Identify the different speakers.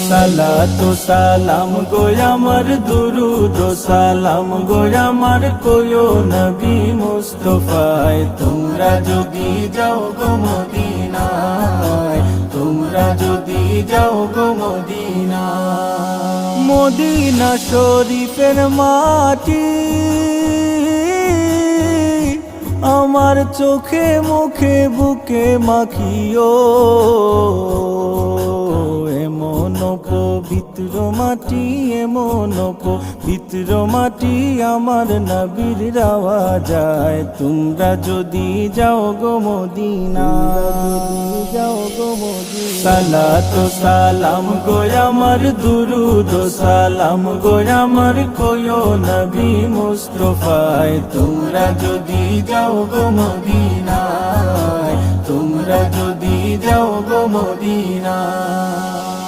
Speaker 1: সালাতু সালাম গো আমার দুরুদ ও সালাম গো আমার কোয়ো নবী মুস্তাফায় তোমরা যদি যাও গো মদিনায় তোমরা যদি যাও গো মদিনায় মদিনা শরীফের মাটি আমার চোখে মুখে বুকে মাখিও এমন পবিত্র মাটি এমন পবিত্র মাটি আমার নবীর রাওয়া যায় তোমরা যদি যাও গো মদিনা যাও গো মদিনা সালাতু সালাম গো আমার দুরুদ ও সালাম গো আমার কোয়ো নবী মুস্তাফায় তোমরা যদি যাও গো মদিনায় তোমরা যদি যাও গো মদিনায়